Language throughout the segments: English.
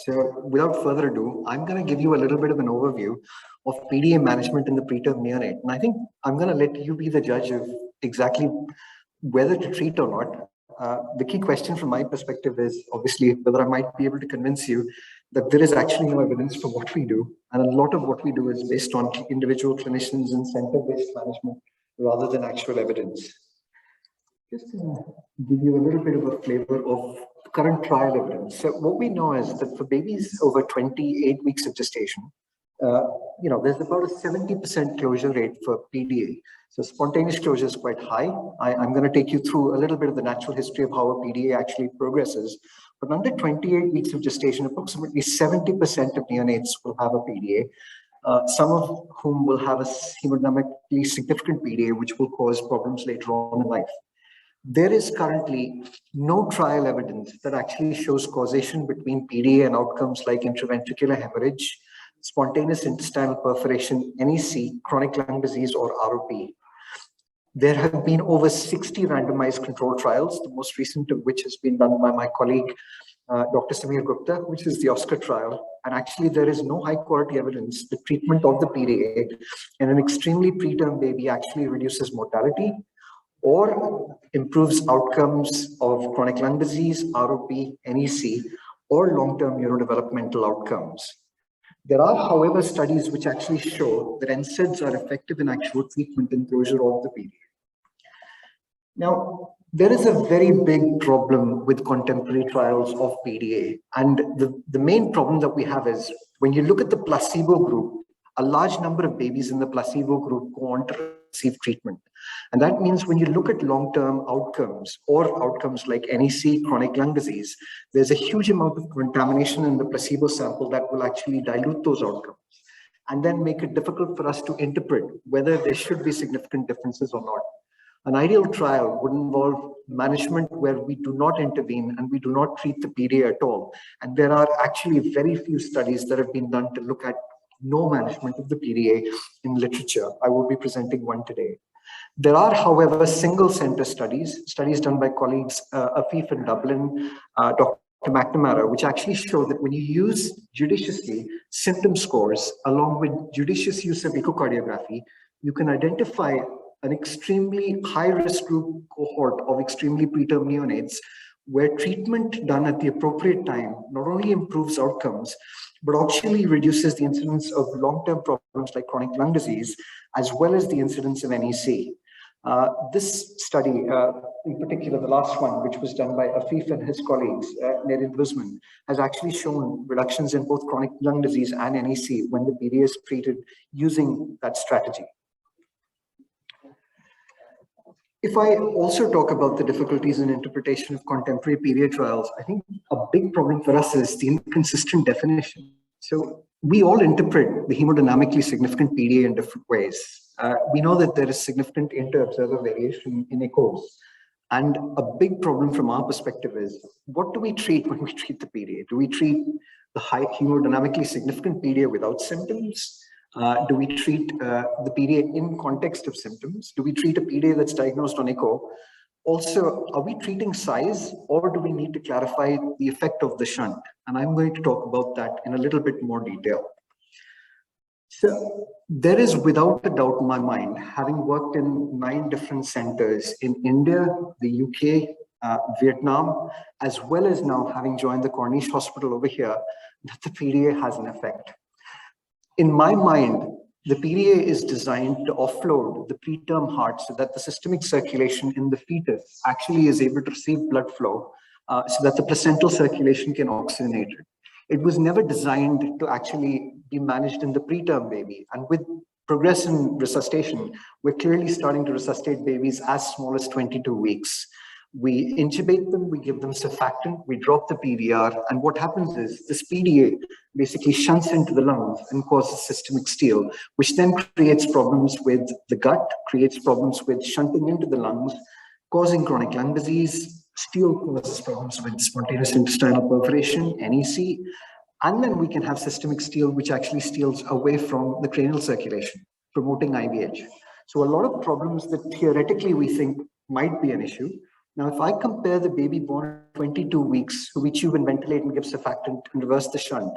So without further ado, I'm going to give you a little bit of an overview of PDA management in the preterm neonate. And I think I'm going to let you be the judge of exactly whether to treat or not. The key question from my perspective is obviously whether I might be able to convince you that there is actually no evidence for what we do. And a lot of what we do is based on individual clinicians and center-based management rather than actual evidence. Just to give you a little bit of a flavor of current trial evidence. So what we know is that for babies over 28 weeks of gestation, there's about a 70% closure rate for PDA. So spontaneous closure is quite high. I'm going to take you through a little bit of the natural history of how a PDA actually progresses. But under 28 weeks of gestation, approximately 70% of neonates will have a PDA. Some of whom will have a hemodynamically significant PDA, which will cause problems later on in life. There is currently no trial evidence that actually shows causation between PDA and outcomes like intraventricular hemorrhage, spontaneous intestinal perforation, NEC, chronic lung disease, or ROP. There have been over 60 randomized controlled trials, the most recent of which has been done by my colleague, Dr. Samir Gupta, which is the Oscar trial. And actually, there is no high quality evidence the treatment of the PDA in an extremely preterm baby actually reduces mortality or improves outcomes of chronic lung disease, ROP, NEC, or long-term neurodevelopmental outcomes. There are, however, studies which actually show that NSAIDs are effective in actual treatment and closure of the PDA. Now, there is a very big problem with contemporary trials of PDA. And the main problem that we have is when you look at the placebo group, a large number of babies in the placebo group go on to receive treatment. And that means when you look at long-term outcomes or outcomes like NEC, chronic lung disease, there's a huge amount of contamination in the placebo sample that will actually dilute those outcomes and then make it difficult for us to interpret whether there should be significant differences or not. An ideal trial would involve management where we do not intervene and we do not treat the PDA at all. And there are actually very few studies that have been done to look at no management of the PDA in literature. I will be presenting one today. There are, however, single center studies done by colleagues Afif in Dublin, Dr. McNamara, which actually show that when you use judiciously symptom scores along with judicious use of echocardiography, you can identify an extremely high-risk group cohort of extremely preterm neonates where treatment done at the appropriate time not only improves outcomes, but actually reduces the incidence of long-term problems like chronic lung disease, as well as the incidence of NEC. This study, in particular, the last one, which was done by Afif and his colleagues, Nedin Guzman, has actually shown reductions in both chronic lung disease and NEC when the PDA is treated using that strategy. If I also talk about the difficulties in interpretation of contemporary PDA trials, I think a big problem for us is the inconsistent definition. So we all interpret the hemodynamically significant PDA in different ways. We know that there is significant inter-observer variation in echoes. And a big problem from our perspective is, what do we treat when we treat the PDA? Do we treat the high hemodynamically significant PDA without symptoms? Do we treat the PDA in context of symptoms? Do we treat a PDA that's diagnosed on echo? Also, are we treating size or do we need to clarify the effect of the shunt? And I'm going to talk about that in a little bit more detail. So there is without a doubt in my mind, having worked in 9 different centers in India, the UK, Vietnam, as well as now having joined the Cornish Hospital over here, that the PDA has an effect. In my mind, the PDA is designed to offload the preterm heart so that the systemic circulation in the fetus actually is able to receive blood flow so that the placental circulation can oxygenate it. It was never designed to actually be managed in the preterm baby. And with progress in resuscitation, we're clearly starting to resuscitate babies as small as 22 weeks. We intubate them, we give them surfactant, we drop the PVR, and what happens is this PDA basically shunts into the lungs and causes systemic steal, which then creates problems with the gut, creates problems with shunting into the lungs, causing chronic lung disease. Steal causes problems with spontaneous intestinal perforation, NEC, and then we can have systemic steal, which actually steals away from the cranial circulation, promoting IVH. So a lot of problems that theoretically we think might be an issue Now, if I compare the baby born at 22 weeks, who we tube and ventilate and give surfactant and reverse the shunt,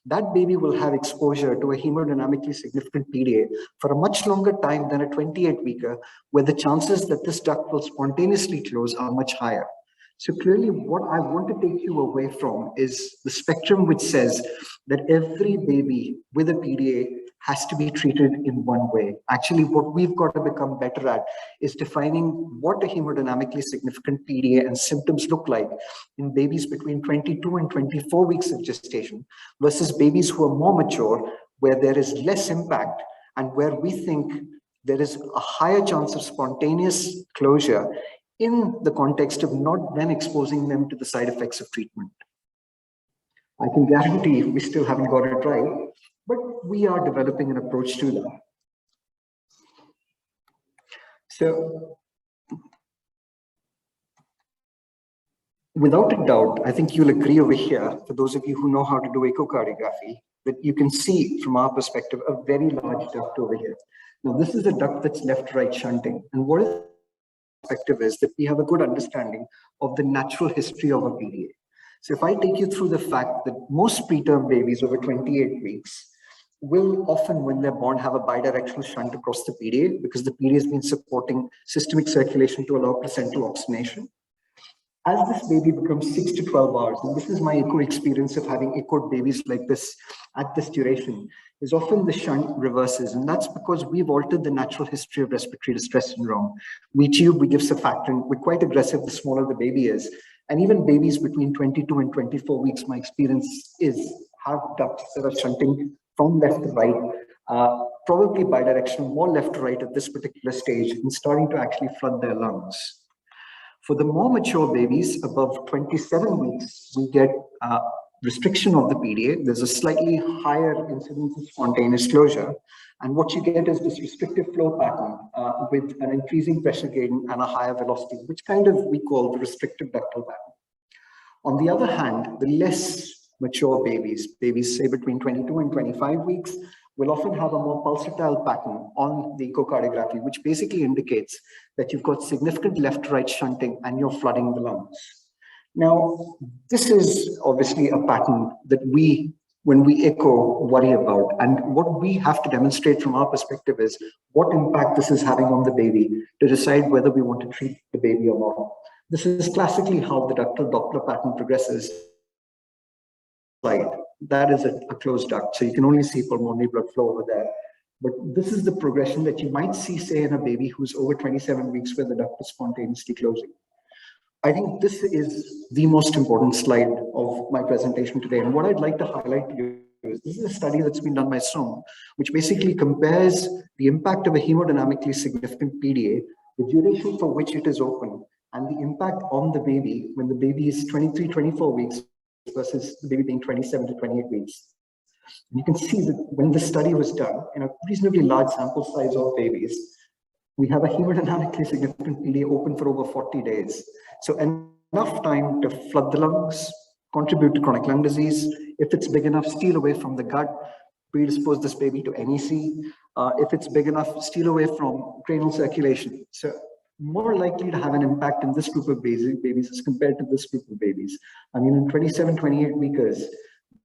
that baby will have exposure to a hemodynamically significant PDA for a much longer time than a 28-weeker, where the chances that this duct will spontaneously close are much higher. So clearly, what I want to take you away from is the spectrum which says that every baby with a PDA has to be treated in one way. Actually, what we've got to become better at is defining what a hemodynamically significant PDA and symptoms look like in babies between 22 and 24 weeks of gestation versus babies who are more mature, where there is less impact and where we think there is a higher chance of spontaneous closure in the context of not then exposing them to the side effects of treatment. I can guarantee we still haven't got it right, but we are developing an approach to that. So, without a doubt, I think you'll agree over here, for those of you who know how to do echocardiography, that you can see from our perspective a very large duct over here. Now, this is a duct that's left-right shunting. And what is perspective is that we have a good understanding of the natural history of a PDA. So if I take you through the fact that most preterm babies over 28 weeks will often, when they're born, have a bidirectional shunt across the PDA because the PDA has been supporting systemic circulation to allow placental oxygenation. As this baby becomes 6 to 12 hours, and this is my echo experience of having echoed babies like this at this duration, is often the shunt reverses. And that's because we've altered the natural history of respiratory distress syndrome. We tube, we give surfactant, we're quite aggressive the smaller the baby is. And even babies between 22 and 24 weeks, my experience is have ducts that are shunting from left to right, probably bidirectional, more left to right at this particular stage, and starting to actually flood their lungs. For the more mature babies, above 27 weeks, we get restriction of the PDA. There's a slightly higher incidence of spontaneous closure. And what you get is this restrictive flow pattern with an increasing pressure gradient and a higher velocity, which kind of we call the restrictive ductal pattern. On the other hand, the less mature babies say between 22 and 25 weeks, will often have a more pulsatile pattern on the echocardiography, which basically indicates that you've got significant left-right shunting and you're flooding the lungs. Now, this is obviously a pattern that we, when we echo, worry about. And what we have to demonstrate from our perspective is what impact this is having on the baby to decide whether we want to treat the baby or not. This is classically how the ductal Doppler pattern progresses. That is a closed duct, so you can only see pulmonary blood flow over there. But this is the progression that you might see, say, in a baby who's over 27 weeks where the duct is spontaneously closing. I think this is the most important slide of my presentation today. And what I'd like to highlight to you is this is a study that's been done by SOUTHAMPTON, which basically compares the impact of a hemodynamically significant PDA, the duration for which it is open, and the impact on the baby when the baby is 23, 24 weeks versus the baby being 27 to 28 weeks. And you can see that when the study was done in a reasonably large sample size of babies, we have a hemodynamically significant PDA open for over 40 days. So enough time to flood the lungs, contribute to chronic lung disease. If it's big enough, steal away from the gut, predispose this baby to NEC. If it's big enough, steal away from cranial circulation. So more likely to have an impact in this group of babies as compared to this group of babies. I mean, in 27, 28 weekers,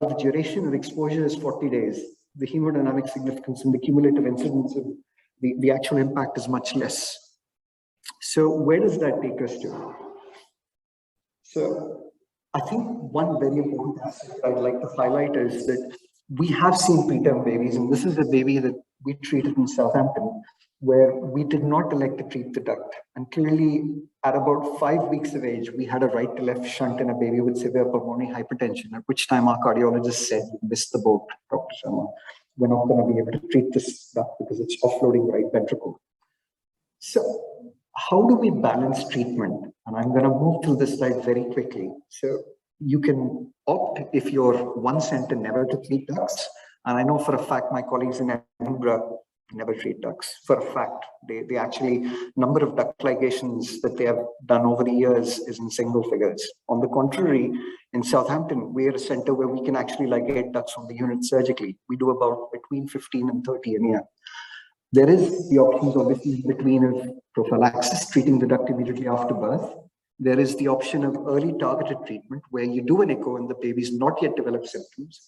the duration of exposure is 40 days. The hemodynamic significance and the cumulative incidence of the actual impact is much less. So where does that take us to? So I think one very important aspect I'd like to highlight is that we have seen preterm babies, and this is a baby that we treated in Southampton, where we did not elect to treat the duct. And clearly, at about 5 weeks of age, we had a right to left shunt in a baby with severe pulmonary hypertension, at which time our cardiologist said, "You missed the boat, Dr. Sharma. We're not going to be able to treat this duct because it's offloading right ventricle." So how do we balance treatment? And I'm going to move through this slide very quickly. So you can opt, if you're one center, never to treat ducts. And I know for a fact my colleagues in Edinburgh never treat ducts. For a fact, they actually, number of duct ligations that they have done over the years is in single figures. On the contrary, in Southampton, we're a center where we can actually ligate ducts on the unit surgically. We do about between 15 and 30 a year. There is the options, obviously, between of prophylaxis, treating the duct immediately after birth, There is the option of early targeted treatment where you do an echo and the baby's not yet developed symptoms,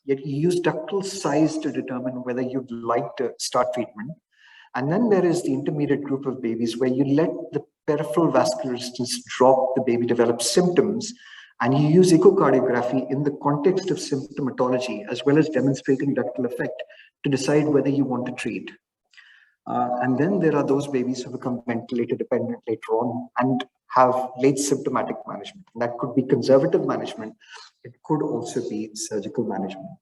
yet you use ductal size to determine whether you'd like to start treatment. And then there is the intermediate group of babies where you let the peripheral vascular resistance drop, the baby develops symptoms, and you use echocardiography in the context of symptomatology as well as demonstrating ductal effect to decide whether you want to treat. And then there are those babies who become ventilator dependent later on and have late symptomatic management. And that could be conservative management. It could also be surgical management.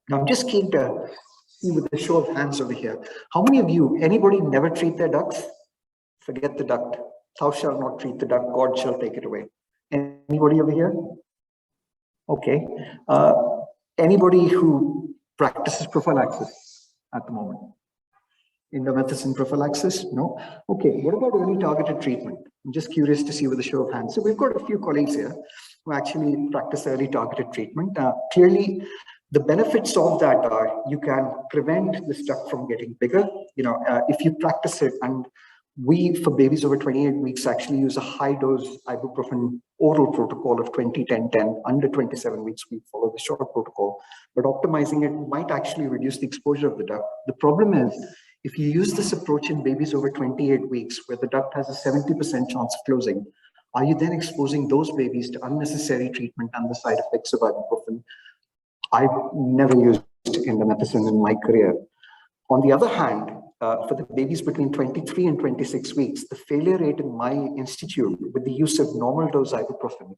Now, I'm just keen to see with a show of hands over here. How many of you, anybody never treat their ducts? Forget the duct. Thou shalt not treat the duct. God shall take it away. Anybody over here? Okay. Anybody who practices prophylaxis at the moment? Indomethacin prophylaxis? No? Okay, what about early targeted treatment? I'm just curious to see with a show of hands. So we've got a few colleagues here who actually practice early targeted treatment. Clearly, the benefits of that are you can prevent the duct from getting bigger. If you practice it, and we, for babies over 28 weeks, actually use a high dose ibuprofen oral protocol of 20-10-10. Under 27 weeks, we follow the short protocol. But optimizing it might actually reduce the exposure of the duct. The problem is, if you use this approach in babies over 28 weeks, where the duct has a 70% chance of closing, are you then exposing those babies to unnecessary treatment and the side effects of ibuprofen? I've never used indomethacin in my career. On the other hand, for the babies between 23 and 26 weeks, the failure rate in my institute with the use of normal dose ibuprofen,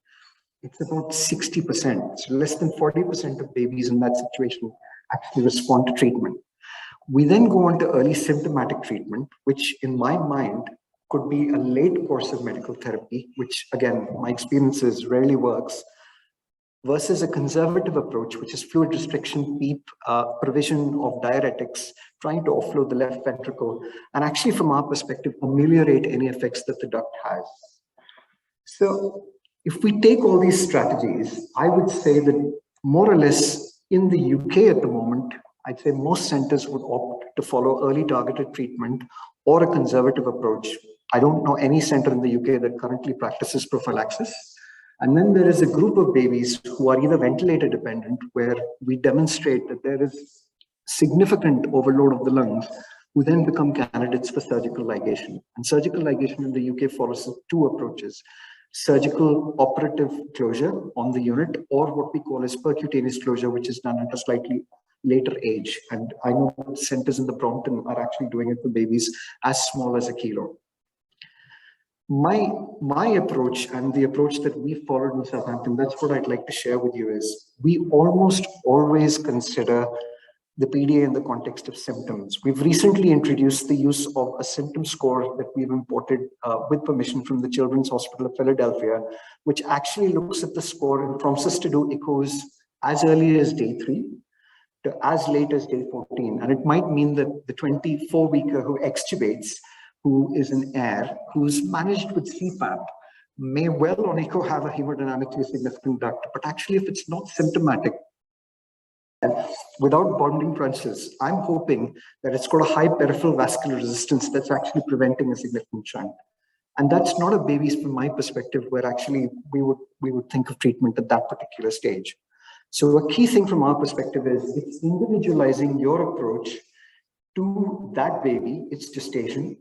it's about 60%. So less than 40% of babies in that situation actually respond to treatment. We then go on to early symptomatic treatment, which in my mind could be a late course of medical therapy, which again, my experience is rarely works, versus a conservative approach, which is fluid restriction, PEEP, provision of diuretics, trying to offload the left ventricle, and actually from our perspective, ameliorate any effects that the duct has. So if we take all these strategies, I would say that more or less in the UK at the moment, I'd say most centers would opt to follow early targeted treatment or a conservative approach. I don't know any center in the UK that currently practices prophylaxis. And then there is a group of babies who are either ventilator dependent, where we demonstrate that there is significant overload of the lungs, who then become candidates for surgical ligation. And surgical ligation in the UK follows two approaches: surgical operative closure on the unit, or what we call as percutaneous closure, which is done at a slightly later age. And I know centers in the Brompton are actually doing it for babies as small as 1 kilo. My approach, and the approach that we followed in Southampton, that's what I'd like to share with you, is we almost always consider the PDA in the context of symptoms. We've recently introduced the use of a symptom score that we've imported with permission from the Children's Hospital of Philadelphia, which actually looks at the score and prompts us to do echoes as early as day 3 to as late as day 14. And it might mean that the 24-weeker who extubates, who is in air, who's managed with CPAP, may well on echo have a hemodynamically significant duct. But actually, if it's not symptomatic, without bonding crunches, I'm hoping that it's got a high peripheral vascular resistance that's actually preventing a significant shunt. And that's not a baby from my perspective, where actually we would think of treatment at that particular stage. So a key thing from our perspective is it's individualizing your approach to that baby, its gestation,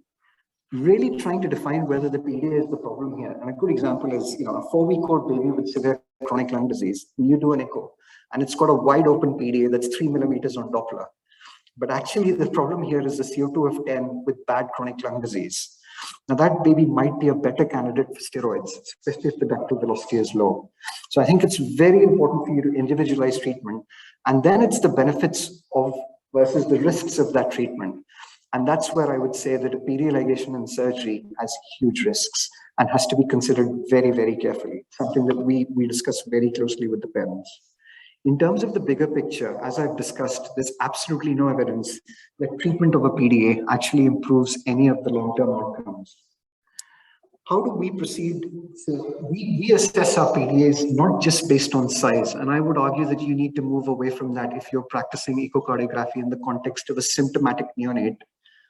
really trying to define whether the PDA is the problem here. And a good example is, a 4-week-old baby with severe chronic lung disease. You do an echo, and it's got a wide open PDA that's 3 millimeters on Doppler. But actually, the problem here is the CO2 of 10 with bad chronic lung disease. Now, that baby might be a better candidate for steroids, especially if the ductal velocity is low. So I think it's very important for you to individualize treatment. And then it's the benefits of versus the risks of that treatment. And that's where I would say that a PDA ligation and surgery has huge risks and has to be considered very, very carefully, something that we discuss very closely with the parents. In terms of the bigger picture, as I've discussed, there's absolutely no evidence that treatment of a PDA actually improves any of the long-term outcomes. How do we proceed? So we assess our PDAs not just based on size, and I would argue that you need to move away from that if you're practicing echocardiography in the context of a symptomatic neonate.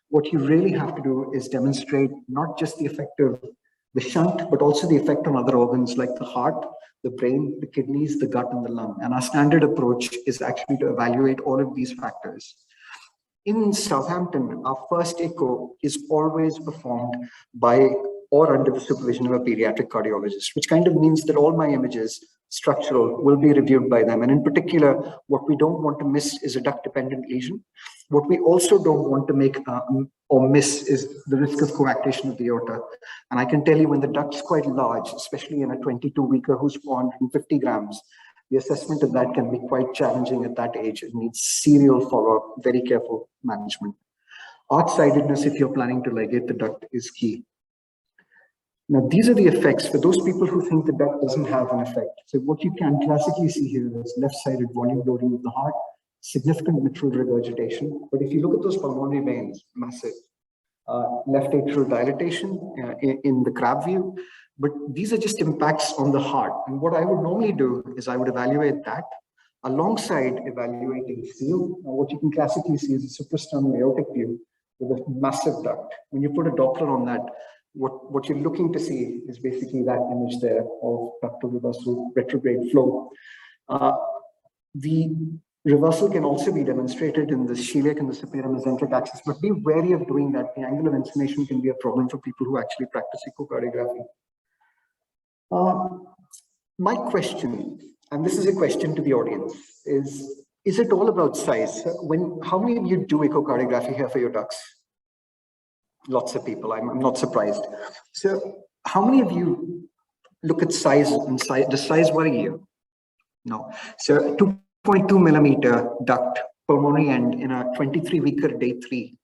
What you really have to do is demonstrate not just the effect of the shunt, but also the effect on other organs like the heart, the brain, the kidneys, the gut, and the lung. And our standard approach is actually to evaluate all of these factors. In Southampton, our first echo is always performed by or under the supervision of a pediatric cardiologist, which kind of means that all my images, structural, will be reviewed by them. And in particular, what we don't want to miss is a duct-dependent lesion. What we also don't want to make or miss is the risk of coarctation of the aorta. And I can tell you when the duct's quite large, especially in a 22-weeker who's 450 grams, the assessment of that can be quite challenging at that age. It needs serial follow-up, very careful management. Arch-sidedness, if you're planning to ligate the duct, is key. Now, these are the effects for those people who think the duct doesn't have an effect. So what you can classically see here is left-sided volume loading of the heart, significant mitral regurgitation. But if you look at those pulmonary veins, massive. Left atrial dilatation in the crab view. But these are just impacts on the heart. And what I would normally do is I would evaluate that alongside evaluating seal. Now, what you can classically see is a suprasternal aortic view with a massive duct. When you put a Doppler on that, what you're looking to see is basically that image there of ductal reversal retrograde flow. The reversal can also be demonstrated in the celiac and the superior mesenteric axis, but be wary of doing that. The angle of inclination can be a problem for people who actually practice echocardiography. My question, and this is a question to the audience, is it all about size? How many of you do echocardiography here for your ducts? Lots of people, I'm not surprised. So how many of you look at size and size? Does size worry you? No. So 2.2 millimeter duct, pulmonary end in a 23-weeker day 3.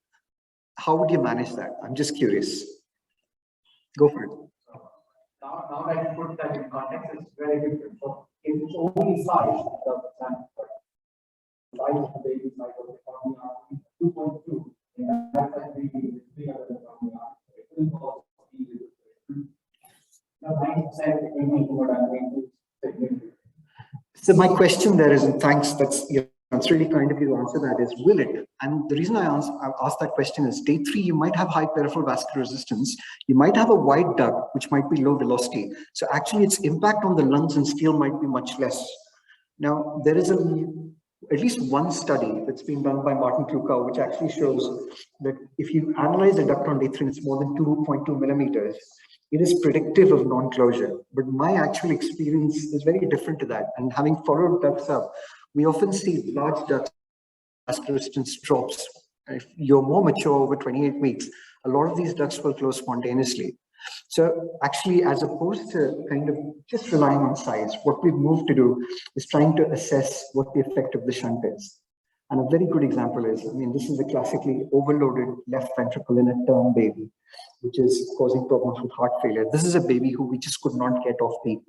How would you manage that? I'm just curious. Go for it. Now that you put that in context, it's very different. So if it's only size, the size of the baby size of the pulmonary artery, 2.2. So my question there is, and thanks, it's really kind of you to answer that, is will it? And the reason I asked that question is day 3, you might have high peripheral vascular resistance. You might have a wide duct, which might be low velocity. So actually its impact on the lungs and steel might be much less. Now, there is at least one study that's been done by Martin Klukow, which actually shows that if you analyze a duct on day 3 and it's more than 2.2 millimeters, it is predictive of non-closure. But my actual experience is very different to that. And having followed ducts up, we often see large ducts, vascular resistance drops. If you're more mature over 28 weeks, a lot of these ducts will close spontaneously. So actually, as opposed to kind of just relying on size, what we've moved to do is trying to assess what the effect of the shunt is. And a very good example is, this is a classically overloaded left ventricle in a term baby, which is causing problems with heart failure. This is a baby who we just could not get off beat.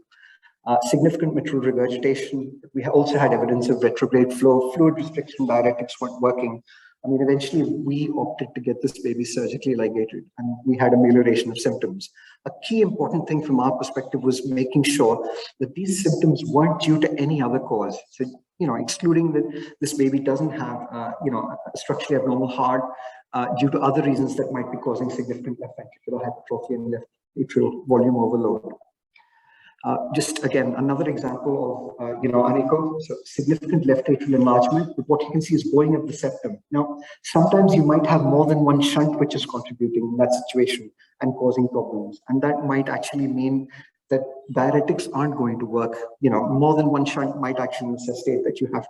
Significant mitral regurgitation. We also had evidence of retrograde flow, fluid restriction, diuretics weren't working. Eventually we opted to get this baby surgically ligated and we had amelioration of symptoms. A key important thing from our perspective was making sure that these symptoms weren't due to any other cause. So, excluding that this baby doesn't have, a structurally abnormal heart due to other reasons that might be causing significant left ventricular hypertrophy and left atrial volume overload. Just again, another example of, an echo, so significant left atrial enlargement, but what you can see is bowing of the septum. Now, sometimes you might have more than one shunt which is contributing in that situation and causing problems. And that might actually mean that diuretics aren't going to work. More than one shunt might actually necessitate that you have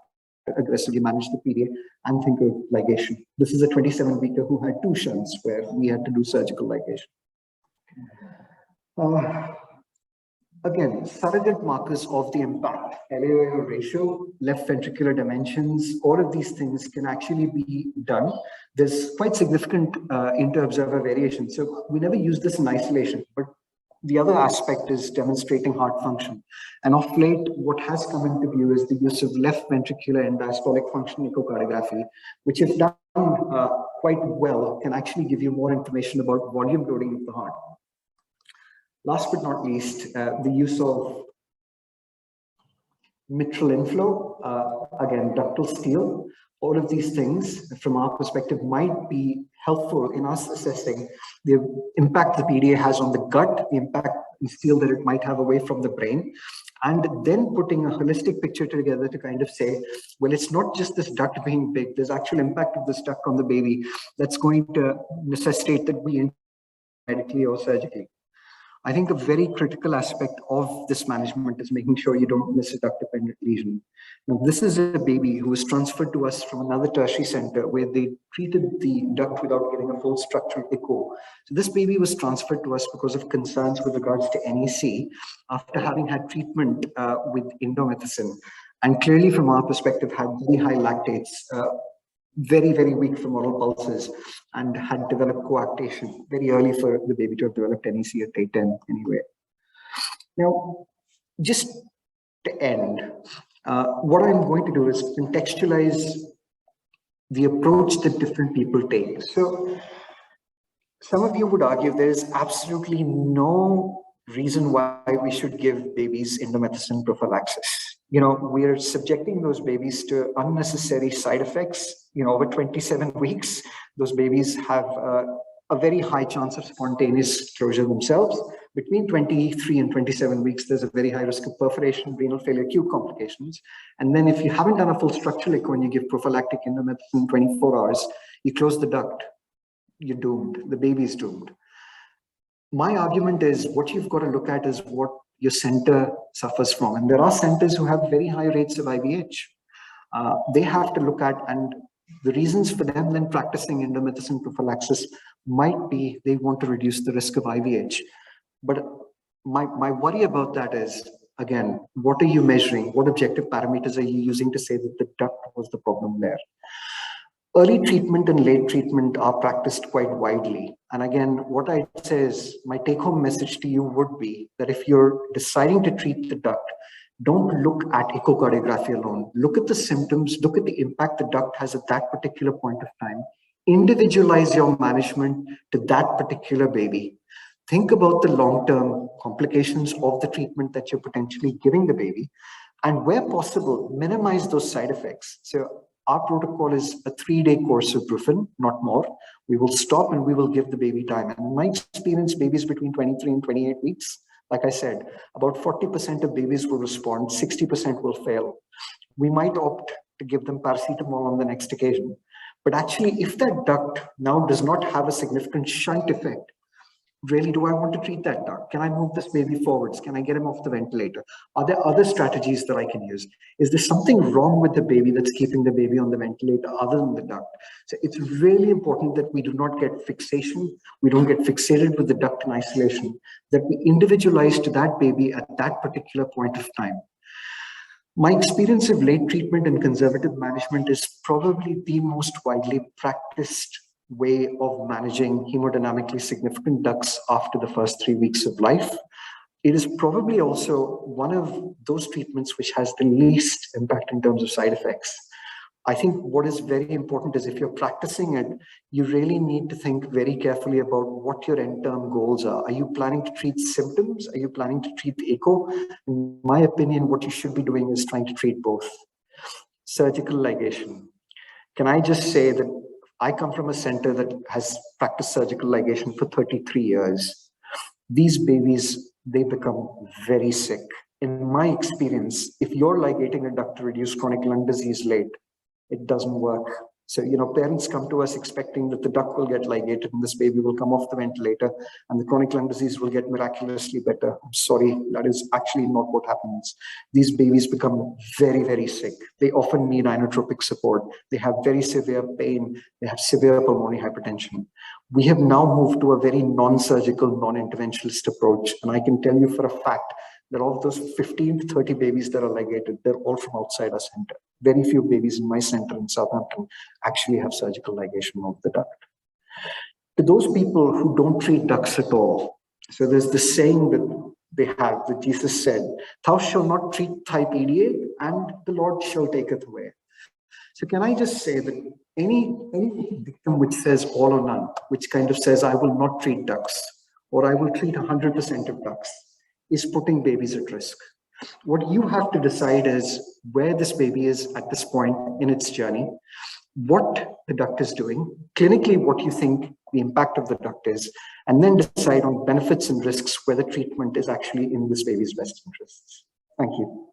to aggressively manage the PDA and think of ligation. This is a 27-weeker who had 2 shunts where we had to do surgical ligation. Again, surrogate markers of the impact, LAO ratio, left ventricular dimensions, all of these things can actually be done. There's quite significant inter-observer variation. So we never use this in isolation, but the other aspect is demonstrating heart function. And of late, what has come into view is the use of left ventricular and diastolic function echocardiography, which if done quite well, can actually give you more information about volume loading of the heart. Last but not least, the use of mitral inflow, again, ductal steel. all of these things from our perspective might be helpful in us assessing the impact the PDA has on the gut, the impact we feel that it might have away from the brain, and then putting a holistic picture together to kind of say, well, it's not just this duct being big, there's actual impact of this duct on the baby that's going to necessitate that we medically or surgically. I think a very critical aspect of this management is making sure you don't miss a duct-dependent lesion. Now, this is a baby who was transferred to us from another tertiary center where they treated the duct without getting a full structural echo. So this baby was transferred to us because of concerns with regards to NEC after having had treatment with indomethacin. And clearly from our perspective had very high lactates, very, very weak femoral pulses, and had developed coarctation very early for the baby to have developed NEC at day 10 anyway. Now, just to end, what I'm going to do is contextualize the approach that different people take. So some of you would argue there is absolutely no reason why we should give babies indomethacin prophylaxis. You know, we're subjecting those babies to unnecessary side effects. You know, over 27 weeks, those babies have a very high chance of spontaneous closure themselves. Between 23 and 27 weeks, there's a very high risk of perforation, renal failure, acute complications. And then if you haven't done a full structural echo and you give prophylactic indomethacin in 24 hours, you close the duct, you're doomed. The baby's doomed. My argument is what you've got to look at is what your center suffers from. And there are centers who have very high rates of IVH. They have to look at, and the reasons for them then practicing indomethacin prophylaxis might be they want to reduce the risk of IVH. But my worry about that is, again, what are you measuring? What objective parameters are you using to say that the duct was the problem there? Early treatment and late treatment are practiced quite widely. And again, what I say is my take-home message to you would be that if you're deciding to treat the duct, don't look at echocardiography alone. Look at the symptoms, look at the impact the duct has at that particular point of time. Individualize your management to that particular baby. Think about the long-term complications of the treatment that you're potentially giving the baby. And where possible, minimize those side effects. So our protocol is a 3-day course of Brufen, not more. We will stop and we will give the baby time. And in my experience, babies between 23 and 28 weeks, like I said, about 40% of babies will respond, 60% will fail. We might opt to give them paracetamol on the next occasion. But actually, if that duct now does not have a significant shunt effect, really, do I want to treat that duct? Can I move this baby forwards? Can I get him off the ventilator? Are there other strategies that I can use? Is there something wrong with the baby that's keeping the baby on the ventilator other than the duct? So it's really important that we do not get fixation. We don't get fixated with the duct in isolation, that we individualize to that baby at that particular point of time. My experience of late treatment and conservative management is probably the most widely practiced way of managing hemodynamically significant ducts after the first 3 weeks of life. It is probably also one of those treatments which has the least impact in terms of side effects. I think what is very important is if you're practicing it, you really need to think very carefully about what your end-term goals are. Are you planning to treat symptoms? Are you planning to treat the echo? In my opinion, what you should be doing is trying to treat both. Surgical ligation. Can I just say that I come from a center that has practiced surgical ligation for 33 years. These babies, they become very sick. In my experience, if you're ligating a duct to reduce chronic lung disease late, it doesn't work. So, you know, parents come to us expecting that the duct will get ligated and this baby will come off the ventilator and the chronic lung disease will get miraculously better. I'm sorry, that is actually not what happens. These babies become very, very sick. They often need inotropic support. They have very severe pain. They have severe pulmonary hypertension. We have now moved to a very non-surgical, non-interventionist approach. And I can tell you for a fact that of those 15 to 30 babies that are ligated, they're all from outside our center. Very few babies in my center in Southampton actually have surgical ligation of the duct. To those people who don't treat ducts at all, so there's this saying that they have, that Jesus said, "Thou shalt not treat thy PDA, and the Lord shall take it away." So can I just say that any dictum which says all or none, which kind of says, I will not treat ducts, or I will treat 100% of ducts, is putting babies at risk. What you have to decide is where this baby is at this point in its journey, what the duct is doing, clinically what you think the impact of the duct is, and then decide on benefits and risks whether treatment is actually in this baby's best interests. Thank you.